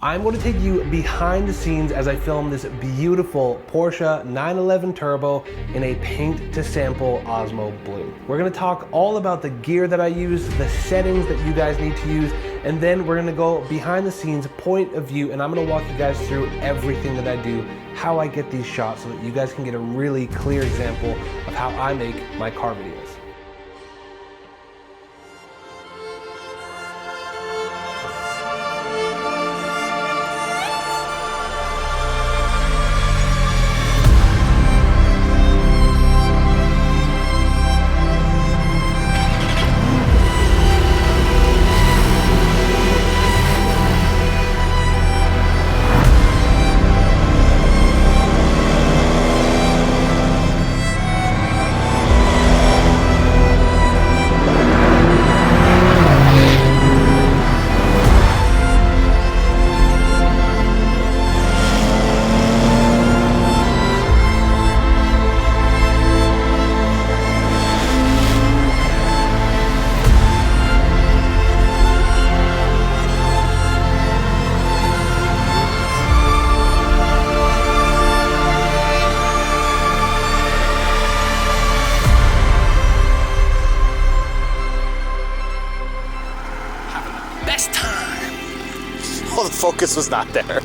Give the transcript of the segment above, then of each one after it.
I'm going to take you behind the scenes as I film this beautiful Porsche 911 Turbo in a paint to sample Osmo Blue. We're going to talk all about the gear that I use, the settings that you guys need to use, and then we're going to go behind the scenes point of view, and I'm going to walk you guys through everything that I do, how I get these shots, so that you guys can get a really clear example of how I make my car videos. Oh, the focus was not there.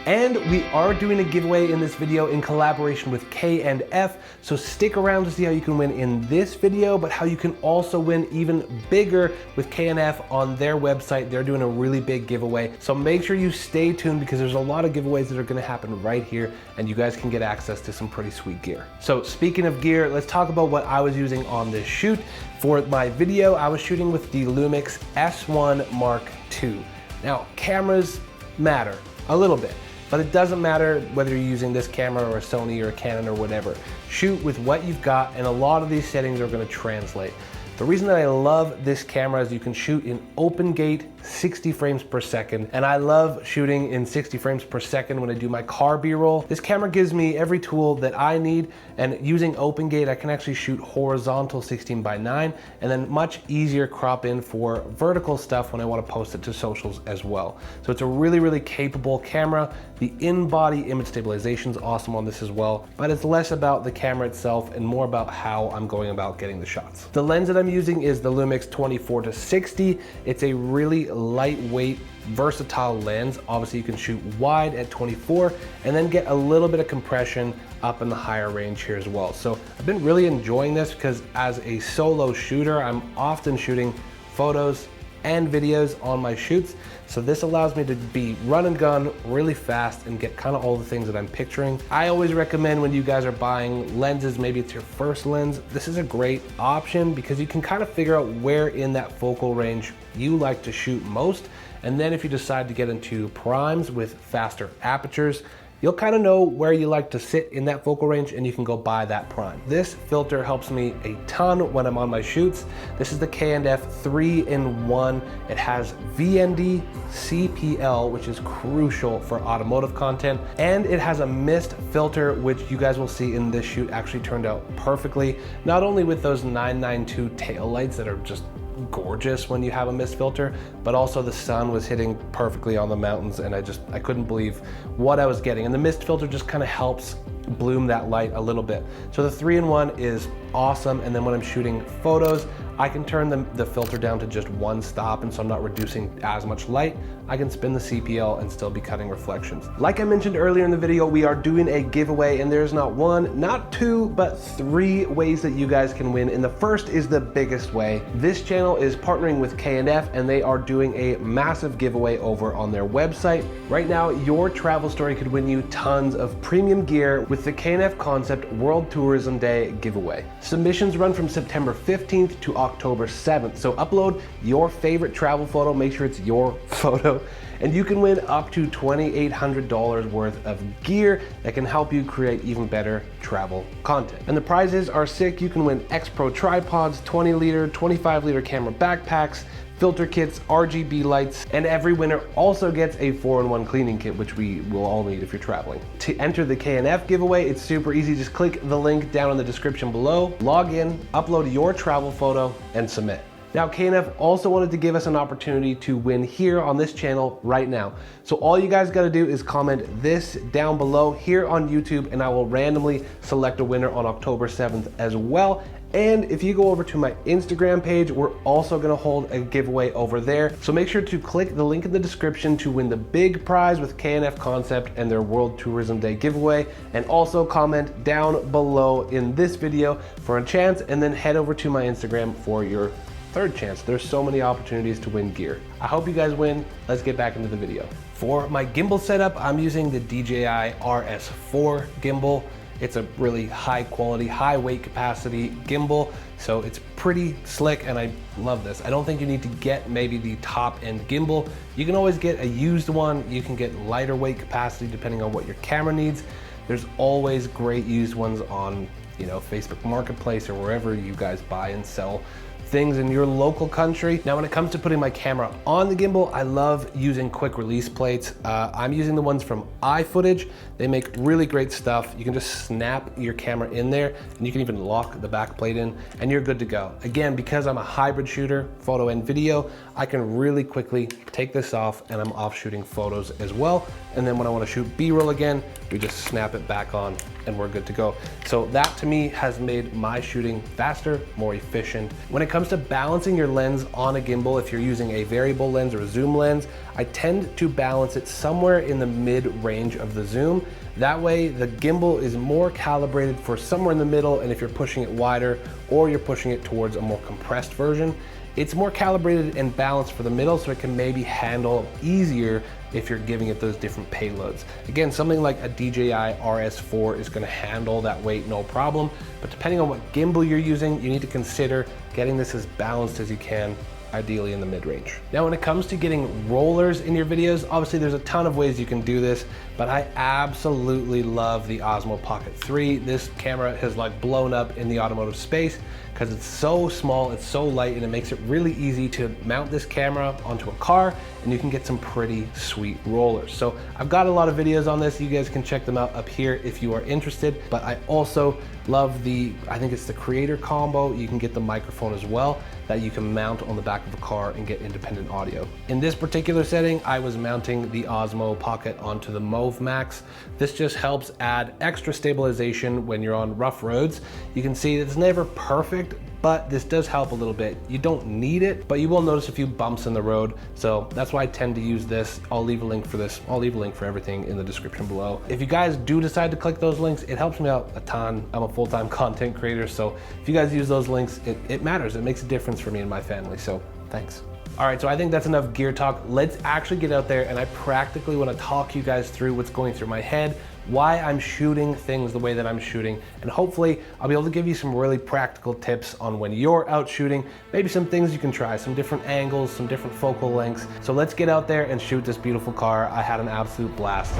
And we are doing a giveaway in this video in collaboration with K&F, so stick around to see how you can win in this video, but how you can also win even bigger with K&F on their website. They're doing a really big giveaway, so make sure you stay tuned because there's a lot of giveaways that are gonna happen right here, and you guys can get access to some pretty sweet gear. So speaking of gear, let's talk about what I was using on this shoot. For my video, I was shooting with the Lumix S1 Mark II. Now, cameras matter a little bit, but it doesn't matter whether you're using this camera or a Sony or a Canon or whatever. Shoot with what you've got, and a lot of these settings are gonna translate. The reason that I love this camera is you can shoot in open gate 60 frames per second, and I love shooting in 60 frames per second when I do my car B-roll. This camera gives me every tool that I need, and using open gate I can actually shoot horizontal 16:9 and then much easier crop in for vertical stuff when I want to post it to socials as well. So it's a really capable camera. The in-body image stabilization is awesome on this as well, but it's less about the camera itself and more about how I'm going about getting the shots. The lens that I'm using is the Lumix 24-60. It's a really lightweight, versatile lens. Obviously you can shoot wide at 24 and then get a little bit of compression up in the higher range here as well. So I've been really enjoying this because as a solo shooter, I'm often shooting photos and videos on my shoots. So this allows me to be run and gun really fast and get kind of all the things that I'm picturing. I always recommend when you guys are buying lenses, maybe it's your first lens, this is a great option because you can kind of figure out where in that focal range you like to shoot most. And then if you decide to get into primes with faster apertures, you'll kind of know where you like to sit in that focal range and you can go buy that prime. This filter helps me a ton when I'm on my shoots. This is the K&F 3-in-1. It has VND, CPL, which is crucial for automotive content, and it has a mist filter, which you guys will see in this shoot actually turned out perfectly. Not only with those 992 tail lights that are just gorgeous when you have a mist filter, but also the sun was hitting perfectly on the mountains and I couldn't believe what I was getting. And the mist filter just kind of helps bloom that light a little bit. So the 3-in-1 is awesome. And then when I'm shooting photos, I can turn the filter down to just one stop, and so I'm not reducing as much light. I can spin the CPL and still be cutting reflections. Like I mentioned earlier in the video, we are doing a giveaway, and there's not one, not two, but 3 ways that you guys can win. And the first is the biggest way. This channel is partnering with K&F, and they are doing a massive giveaway over on their website. Right now, your travel story could win you tons of premium gear with the K&F Concept World Tourism Day giveaway. Submissions run from September 15th to October 7th. So upload your favorite travel photo, make sure it's your photo, and you can win up to $2,800 worth of gear that can help you create even better travel content. And the prizes are sick. You can win X Pro tripods, 20-liter, 25-liter camera backpacks, filter kits, RGB lights, and every winner also gets a 4-in-1 cleaning kit, which we will all need if you're traveling. To enter the K&F giveaway, it's super easy. Just click the link down in the description below, log in, upload your travel photo, and submit. Now, K&F also wanted to give us an opportunity to win here on this channel right now. So all you guys gotta do is comment this down below here on YouTube, and I will randomly select a winner on October 7th as well. And if you go over to my Instagram page, we're also gonna hold a giveaway over there. So make sure to click the link in the description to win the big prize with K&F Concept and their World Tourism Day giveaway. And also comment down below in this video for a chance, and then head over to my Instagram for your third chance. There's so many opportunities to win gear. I hope you guys win. Let's get back into the video. For my gimbal setup, I'm using the DJI RS4 gimbal. It's a really high quality, high weight capacity gimbal, so it's pretty slick and I love this. I don't think you need to get maybe the top end gimbal. You can always get a used one. You can get lighter weight capacity depending on what your camera needs. There's always great used ones on, you know, Facebook Marketplace or wherever you guys buy and sell things in your local country. Now, when it comes to putting my camera on the gimbal, I love using quick release plates. I'm using the ones from iFootage. They make really great stuff. You can just snap your camera in there and you can even lock the back plate in and you're good to go. Again, because I'm a hybrid shooter, photo and video, I can really quickly take this off and I'm off shooting photos as well. And then when I want to shoot B-roll again, we just snap it back on and we're good to go. So that to me has made my shooting faster, more efficient. When it comes to balancing your lens on a gimbal, if you're using a variable lens or a zoom lens, I tend to balance it somewhere in the mid-range of the zoom. That way the gimbal is more calibrated for somewhere in the middle, and if you're pushing it wider or you're pushing it towards a more compressed version, it's more calibrated and balanced for the middle, so it can maybe handle easier if you're giving it those different payloads. Again, something like a DJI RS4 is gonna handle that weight no problem, but depending on what gimbal you're using, you need to consider getting this as balanced as you can, ideally in the mid-range. Now, when it comes to getting rollers in your videos, obviously there's a ton of ways you can do this, but I absolutely love the Osmo Pocket 3. This camera has like blown up in the automotive space because it's so small, it's so light, and it makes it really easy to mount this camera onto a car, and you can get some pretty sweet rollers. So I've got a lot of videos on this. You guys can check them out up here if you are interested, but I also love the, I think it's the creator combo. You can get the microphone as well that you can mount on the back of a car and get independent audio. In this particular setting, I was mounting the Osmo Pocket onto the Move Max. This just helps add extra stabilization when you're on rough roads. You can see it's never perfect, but this does help a little bit. You don't need it, but you will notice a few bumps in the road. So that's why I tend to use this. I'll leave a link for this. I'll leave a link for everything in the description below. If you guys do decide to click those links, it helps me out a ton. I'm a full-time content creator, so if you guys use those links, it matters. It makes a difference for me and my family, so thanks. All right, so I think that's enough gear talk. Let's actually get out there, and I practically want to talk you guys through what's going through my head, why I'm shooting things the way that I'm shooting, and hopefully I'll be able to give you some really practical tips on when you're out shooting, maybe some things you can try, some different angles, some different focal lengths. So let's get out there and shoot this beautiful car. I had an absolute blast.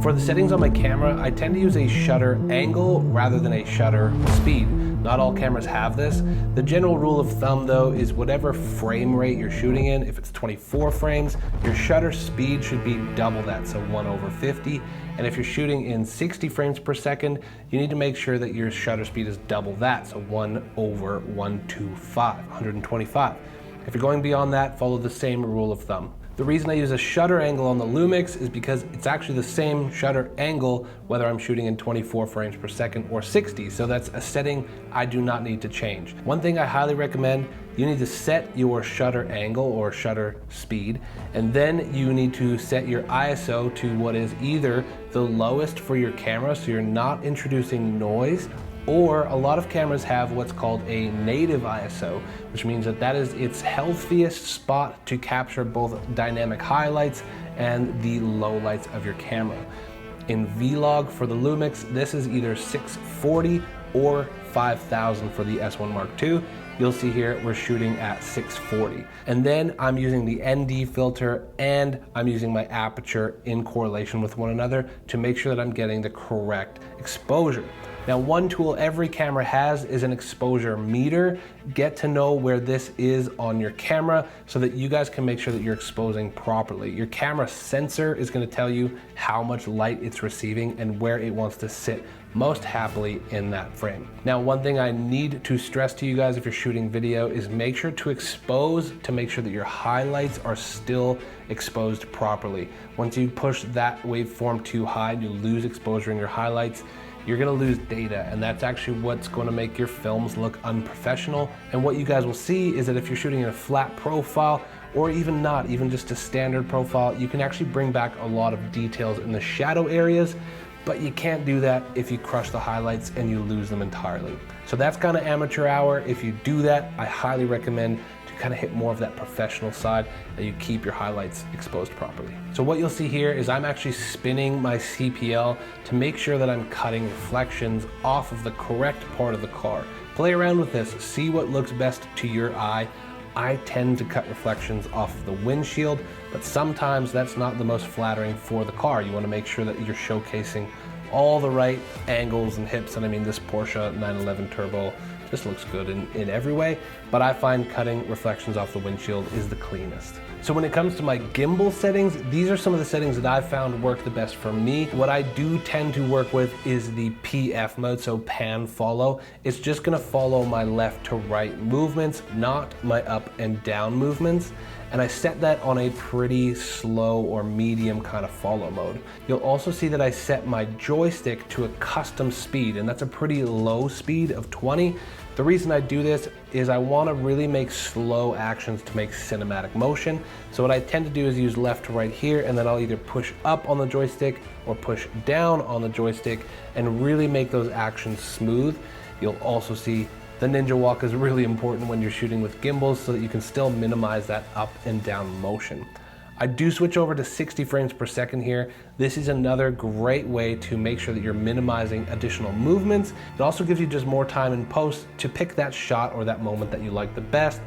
For the settings on my camera, I tend to use a shutter angle rather than a shutter speed. Not all cameras have this. The general rule of thumb though is whatever frame rate you're shooting in, if it's 24 frames, your shutter speed should be double that, so 1/50. And if you're shooting in 60 frames per second, you need to make sure that your shutter speed is double that, so 1/125. If you're going beyond that, follow the same rule of thumb. The reason I use a shutter angle on the Lumix is because it's actually the same shutter angle whether I'm shooting in 24 frames per second or 60, so that's a setting I do not need to change. One thing I highly recommend, you need to set your shutter angle or shutter speed, and then you need to set your ISO to what is either the lowest for your camera so you're not introducing noise, or a lot of cameras have what's called a native ISO, which means that is its healthiest spot to capture both dynamic highlights and the lowlights of your camera. In Vlog for the Lumix, this is either 640 or 5000 for the S1 Mark II. You'll see here we're shooting at 640. And then I'm using the ND filter and I'm using my aperture in correlation with one another to make sure that I'm getting the correct exposure. Now, one tool every camera has is an exposure meter. Get to know where this is on your camera so that you guys can make sure that you're exposing properly. Your camera sensor is going to tell you how much light it's receiving and where it wants to sit most happily in that frame. Now, one thing I need to stress to you guys if you're shooting video is make sure to expose to make sure that your highlights are still exposed properly. Once you push that waveform too high, you lose exposure in your highlights, you're gonna lose data, and that's actually what's gonna make your films look unprofessional. And what you guys will see is that if you're shooting in a flat profile, or even not, even just a standard profile, you can actually bring back a lot of details in the shadow areas, but you can't do that if you crush the highlights and you lose them entirely. So that's kind of amateur hour. If you do that, I highly recommend to kind of hit more of that professional side, that you keep your highlights exposed properly. So what you'll see here is I'm actually spinning my CPL to make sure that I'm cutting reflections off of the correct part of the car. Play around with this, see what looks best to your eye. I tend to cut reflections off of the windshield, but sometimes that's not the most flattering for the car. You want to make sure that you're showcasing all the right angles and hips. And I mean, this Porsche 911 Turbo just looks good in every way, but I find cutting reflections off the windshield is the cleanest. So when it comes to my gimbal settings, these are some of the settings that I've found work the best for me. What I do tend to work with is the PF mode, so pan follow. It's just gonna follow my left to right movements, not my up and down movements. And I set that on a pretty slow or medium kind of follow mode. You'll also see that I set my joystick to a custom speed, and that's a pretty low speed of 20. The reason I do this is I want to really make slow actions to make cinematic motion. So what I tend to do is use left to right here, and then I'll either push up on the joystick or push down on the joystick and really make those actions smooth. You'll also see the ninja walk is really important when you're shooting with gimbals so that you can still minimize that up and down motion. I do switch over to 60 frames per second here. This is another great way to make sure that you're minimizing additional movements. It also gives you just more time in post to pick that shot or that moment that you like the best.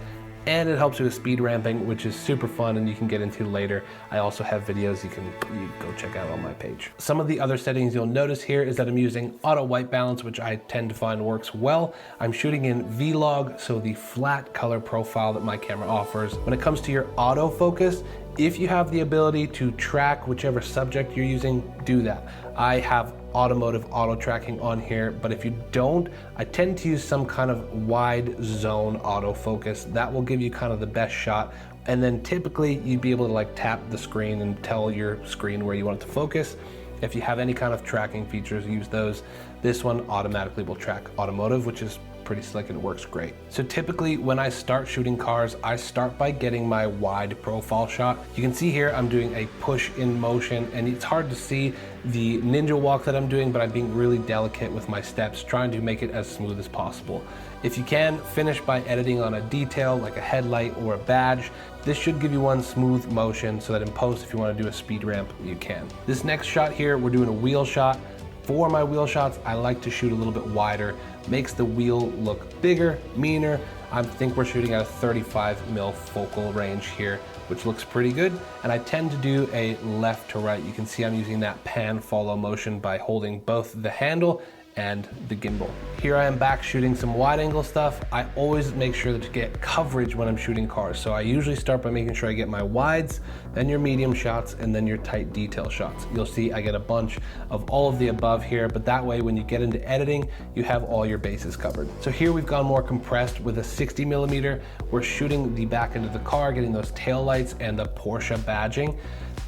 And it helps you with speed ramping, which is super fun and you can get into later. I also have videos you go check out on my page. Some of the other settings you'll notice here is that I'm using auto white balance, which I tend to find works well. I'm shooting in V-Log, so the flat color profile that my camera offers. When it comes to your autofocus, if you have the ability to track whichever subject you're using, do that. I have automotive auto tracking on here, but if you don't, I tend to use some kind of wide zone autofocus. That will give you kind of the best shot. And then typically you'd be able to like tap the screen and tell your screen where you want it to focus. If you have any kind of tracking features, use those. This one automatically will track automotive, which is pretty slick and it works great. So typically when I start shooting cars, I start by getting my wide profile shot. You can see here I'm doing a push in motion, and it's hard to see the ninja walk that I'm doing, but I'm being really delicate with my steps, trying to make it as smooth as possible. If you can, finish by editing on a detail like a headlight or a badge. This should give you one smooth motion so that in post, if you want to do a speed ramp, you can. This next shot here, we're doing a wheel shot. For my wheel shots, I like to shoot a little bit wider. Makes the wheel look bigger, meaner. I think we're shooting at a 35mm focal range here, which looks pretty good. And I tend to do a left to right. You can see I'm using that pan follow motion by holding both the handle and the gimbal. Here I am back shooting some wide angle stuff. I always make sure to get coverage when I'm shooting cars. So I usually start by making sure I get my wides, then your medium shots, and then your tight detail shots. You'll see I get a bunch of all of the above here, but that way when you get into editing, you have all your bases covered. So here we've gone more compressed with a 60mm. We're shooting the back end of the car, getting those tail lights and the Porsche badging.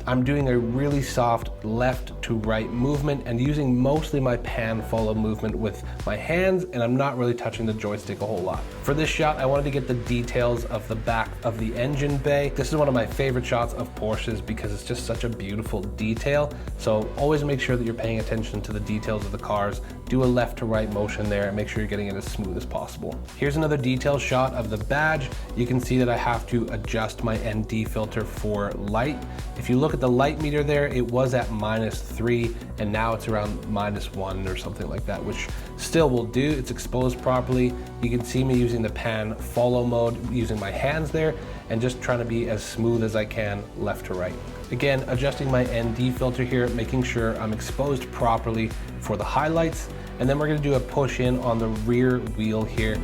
I'm doing a really soft left to right movement and using mostly my pan follow movement with my hands, and I'm not really touching the joystick a whole lot. For this shot, I wanted to get the details of the back of the engine bay. This is one of my favorite shots of Porsches because it's just such a beautiful detail. So always make sure that you're paying attention to the details of the cars. Do a left to right motion there and make sure you're getting it as smooth as possible. Here's another detail shot of the badge. You can see that I have to adjust my ND filter for light. If you look at the light meter there, it was at -3 and now it's around -1 or something like that, which still will do. It's exposed properly. You can see me using the pan follow mode, using my hands there and just trying to be as smooth as I can left to right. Again, adjusting my ND filter here, making sure I'm exposed properly for the highlights. And then we're gonna do a push in on the rear wheel here.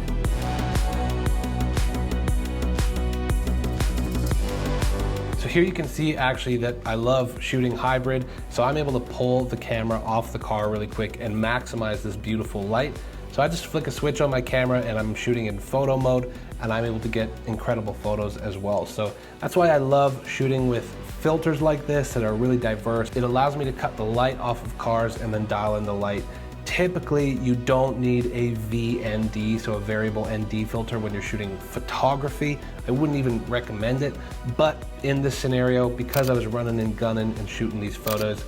So here you can see actually that I love shooting hybrid, so I'm able to pull the camera off the car really quick and maximize this beautiful light. So I just flick a switch on my camera and I'm shooting in photo mode, and I'm able to get incredible photos as well. So that's why I love shooting with filters like this that are really diverse. It allows me to cut the light off of cars and then dial in the light. Typically, you don't need a VND, so a variable ND filter, when you're shooting photography. I wouldn't even recommend it, but in this scenario, because I was running and gunning and shooting these photos,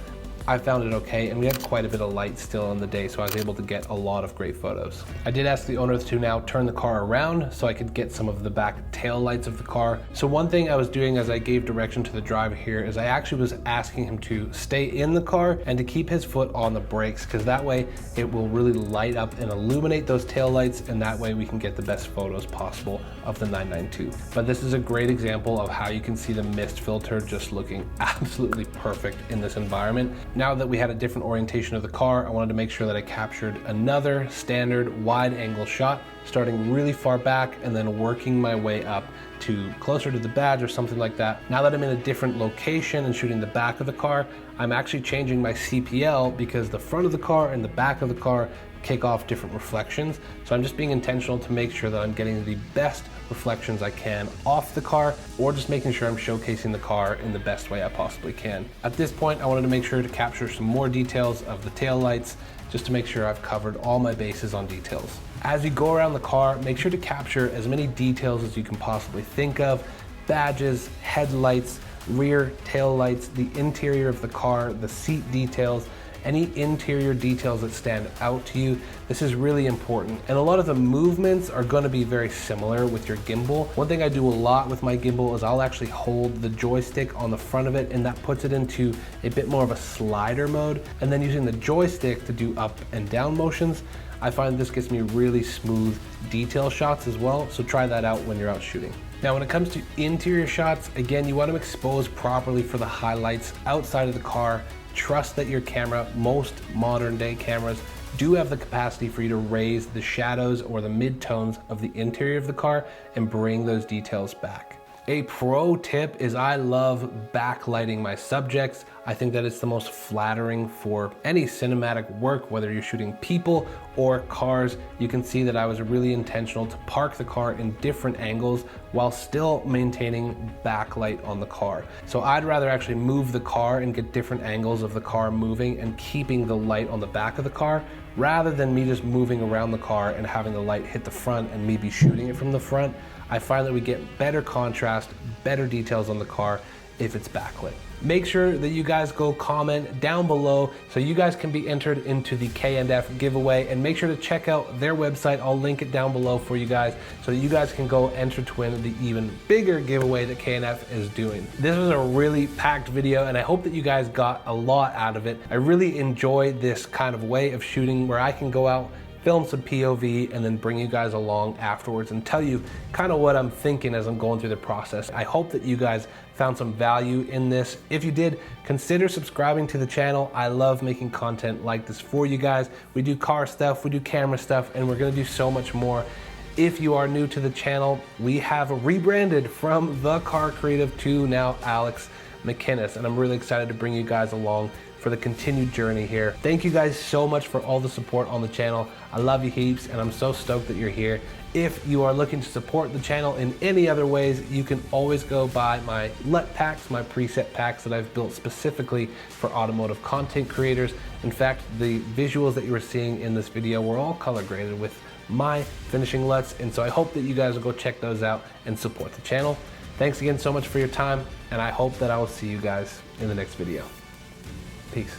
I found it okay, and we had quite a bit of light still in the day, so I was able to get a lot of great photos. I did ask the owner to now turn the car around so I could get some of the back tail lights of the car. So one thing I was doing as I gave direction to the driver here is I actually was asking him to stay in the car and to keep his foot on the brakes, because that way it will really light up and illuminate those tail lights, and that way we can get the best photos possible of the 992. But this is a great example of how you can see the mist filter just looking absolutely perfect in this environment. Now that we had a different orientation of the car, I wanted to make sure that I captured another standard wide angle shot, starting really far back and then working my way up to closer to the badge or something like that. Now that I'm in a different location and shooting the back of the car, I'm actually changing my CPL because the front of the car and the back of the car kick off different reflections. So I'm just being intentional to make sure that I'm getting the best reflections I can off the car, or just making sure I'm showcasing the car in the best way I possibly can. At this point, I wanted to make sure to capture some more details of the tail lights, just to make sure I've covered all my bases on details. As you go around the car, make sure to capture as many details as you can possibly think of: badges, headlights, rear tail lights, the interior of the car, the seat details, any interior details that stand out to you. This is really important. And a lot of the movements are going to be very similar with your gimbal. One thing I do a lot with my gimbal is I'll actually hold the joystick on the front of it, and that puts it into a bit more of a slider mode. And then using the joystick to do up and down motions, I find this gets me really smooth detail shots as well. So try that out when you're out shooting. Now, when it comes to interior shots, again, you want to expose properly for the highlights outside of the car. Trust that your camera, most modern day cameras, do have the capacity for you to raise the shadows or the mid-tones of the interior of the car and bring those details back. A pro tip is I love backlighting my subjects. I think that it's the most flattering for any cinematic work, whether you're shooting people or cars. You can see that I was really intentional to park the car in different angles while still maintaining backlight on the car. So I'd rather actually move the car and get different angles of the car moving and keeping the light on the back of the car, rather than me just moving around the car and having the light hit the front and me be shooting it from the front. I find that we get better contrast, better details on the car if it's backlit. Make sure that you guys go comment down below so you guys can be entered into the K&F giveaway, and make sure to check out their website. I'll link it down below for you guys so that you guys can go enter to win the even bigger giveaway that K&F is doing. This was a really packed video, and I hope that you guys got a lot out of it. I really enjoy this kind of way of shooting where I can go out, film some POV, and then bring you guys along afterwards and tell you kind of what I'm thinking as I'm going through the process. I hope that you guys found some value in this. If you did, consider subscribing to the channel. I love making content like this for you guys. We do car stuff, we do camera stuff, and we're gonna do so much more. If you are new to the channel, we have rebranded from The Car Creative to now Alex McInnes, and I'm really excited to bring you guys along for the continued journey here. Thank you guys so much for all the support on the channel. I love you heaps, and I'm so stoked that you're here. If you are looking to support the channel in any other ways, you can always go buy my LUT packs, my preset packs that I've built specifically for automotive content creators. In fact, the visuals that you were seeing in this video were all color graded with my finishing LUTs, and so I hope that you guys will go check those out and support the channel. Thanks again so much for your time, and I hope that I will see you guys in the next video. Peace.